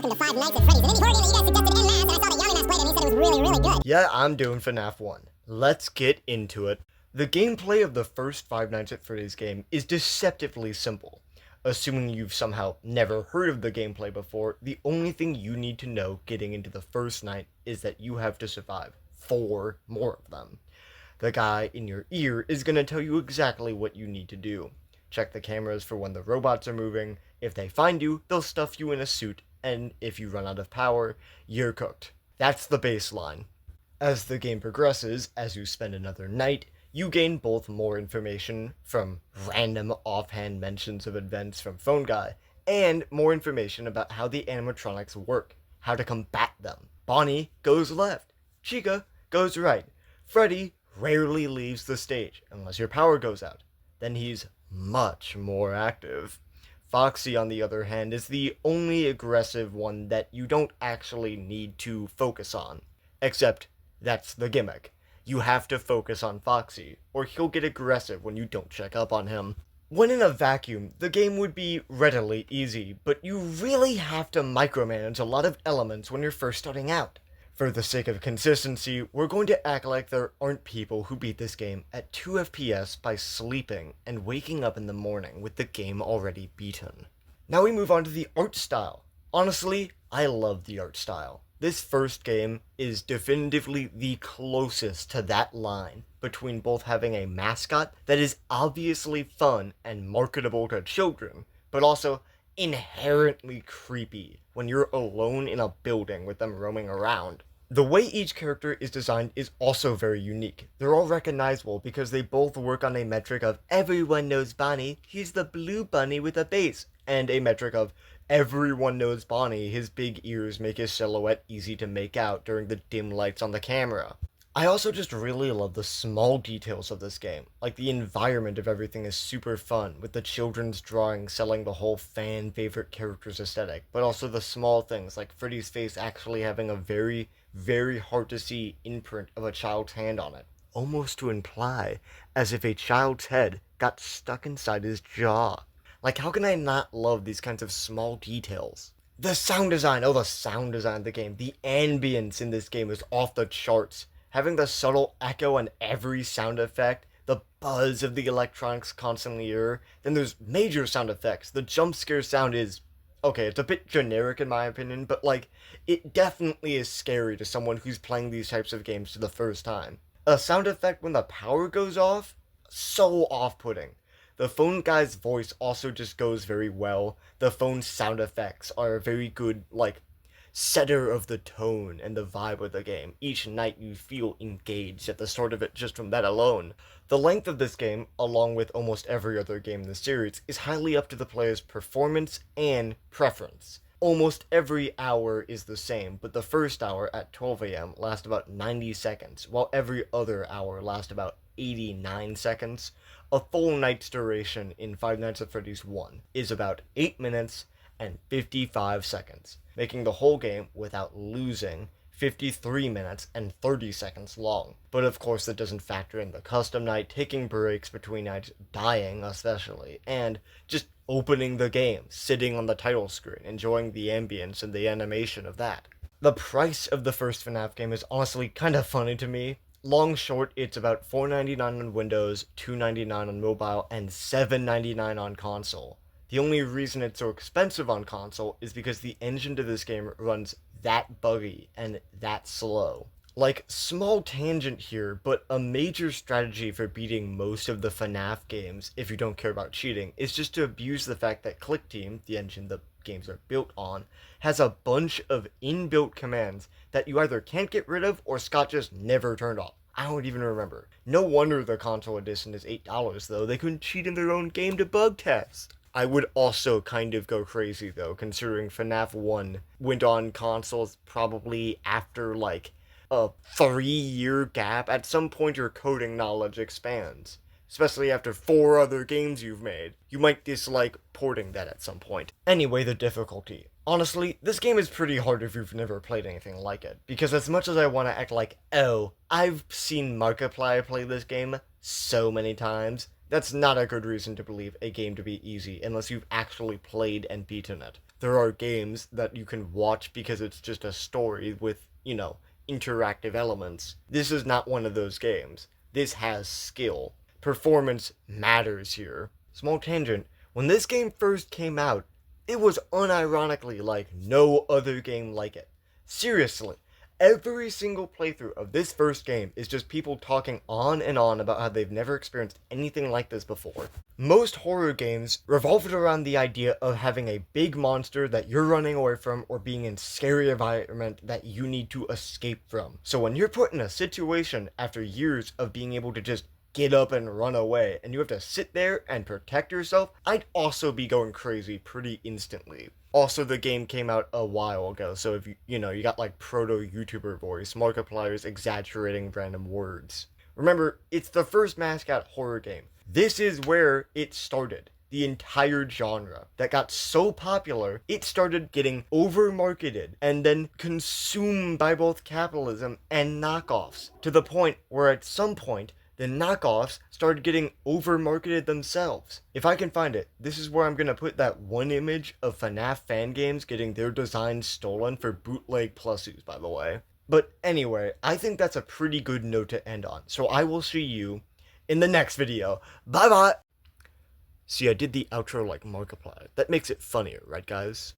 welcome to Five Nights at Freddy's, an indie horror game that you guys suggested en masse, and I saw that Yami played it and he said it was really, really good. Yeah, I'm doing FNaF 1. Let's get into it. The gameplay of the first Five Nights at Freddy's game is deceptively simple. Assuming you've somehow never heard of the gameplay before, the only thing you need to know getting into the first night is that you have to survive 4 more of them. The guy in your ear is going to tell you exactly what you need to do. Check the cameras for when the robots are moving. If they find you, they'll stuff you in a suit, and if you run out of power, you're cooked. That's the baseline. As the game progresses, as you spend another night, you gain both more information from random offhand mentions of events from Phone Guy, and more information about how the animatronics work, how to combat them. Bonnie goes left, Chica goes right, Freddy rarely leaves the stage unless your power goes out. Then he's much more active. Foxy, on the other hand, is the only aggressive one that you don't actually need to focus on. Except, that's the gimmick. You have to focus on Foxy, or he'll get aggressive when you don't check up on him. When in a vacuum, the game would be readily easy, but you really have to micromanage a lot of elements when you're first starting out. For the sake of consistency, we're going to act like there aren't people who beat this game at 2 FPS by sleeping and waking up in the morning with the game already beaten. Now we move on to the art style. Honestly, I love the art style. This first game is definitively the closest to that line between both having a mascot that is obviously fun and marketable to children, but also inherently creepy when you're alone in a building with them roaming around. The way each character is designed is also very unique. They're all recognizable because they both work on a metric of everyone knows Bonnie, he's the blue bunny with a base, and a metric of everyone knows Bonnie, his big ears make his silhouette easy to make out during the dim lights on the camera. I also just really love the small details of this game. Like, the environment of everything is super fun, with the children's drawing selling the whole fan favorite characters aesthetic, but also the small things, like Freddy's face actually having a very, very hard to see imprint of a child's hand on it. Almost to imply as if a child's head got stuck inside his jaw. Like, how can I not love these kinds of small details? The sound design, the sound design of the game. The ambience in this game is off the charts. Having the subtle echo on every sound effect, the buzz of the electronics constantly hear. Then there's major sound effects. The jump scare sound is, okay, it's a bit generic in my opinion, but like, it definitely is scary to someone who's playing these types of games for the first time. A sound effect when the power goes off, so off-putting. The phone guy's voice also just goes very well. The phone sound effects are a very good, setter of the tone and the vibe of the game. Each night you feel engaged at the start of it just from that alone. The length of this game, along with almost every other game in the series, is highly up to the player's performance and preference. Almost every hour is the same, but the first hour at 12 AM lasts about 90 seconds, while every other hour lasts about 89 seconds. A full night's duration in Five Nights at Freddy's 1 is about 8 minutes and 55 seconds, making the whole game, without losing, 53 minutes and 30 seconds long. But of course that doesn't factor in the custom night, taking breaks between nights, dying especially, and just opening the game, sitting on the title screen, enjoying the ambience and the animation of that. The price of the first FNaF game is honestly kind of funny to me. Long short, it's about $4.99 on Windows, $2.99 on mobile, and $7.99 on console. The only reason it's so expensive on console is because the engine to this game runs that buggy and that slow. Like, small tangent here, but a major strategy for beating most of the FNaF games, if you don't care about cheating, is just to abuse the fact that ClickTeam, the engine the games are built on, has a bunch of inbuilt commands that you either can't get rid of or Scott just never turned off. I don't even remember. No wonder the console edition is $8 though. They couldn't cheat in their own game to bug test. I would also kind of go crazy though, considering FNaF 1 went on consoles probably after like a 3-year gap. At some point your coding knowledge expands, especially after 4 other games you've made. You might dislike porting that at some point. Anyway, the difficulty. Honestly, this game is pretty hard if you've never played anything like it, because as much as I want to act like, oh, I've seen Markiplier play this game so many times, that's not a good reason to believe a game to be easy unless you've actually played and beaten it. there are games that you can watch because it's just a story with, interactive elements. This is not one of those games. This has skill. Performance matters here. Small tangent. When this game first came out, it was unironically like no other game like it. Seriously, every single playthrough of this first game is just people talking on and on about how they've never experienced anything like this before. Most horror games revolved around the idea of having a big monster that you're running away from or being in a scary environment that you need to escape from. So when you're put in a situation after years of being able to just get up and run away, and you have to sit there and protect yourself, I'd also be going crazy pretty instantly. Also, the game came out a while ago, so if you got like proto-YouTuber voice, Markiplier's exaggerating random words. Remember, it's the first mascot horror game. This is where it started. The entire genre that got so popular, it started getting over-marketed and then consumed by both capitalism and knockoffs, to the point where at some point, the knockoffs started getting over-marketed themselves. If I can find it, this is where I'm gonna put that one image of FNaF fan games getting their designs stolen for bootleg pluses, by the way. But anyway, I think that's a pretty good note to end on, so I will see you in the next video. Bye bye! See, I did the outro like Markiplier. That makes it funnier, right guys?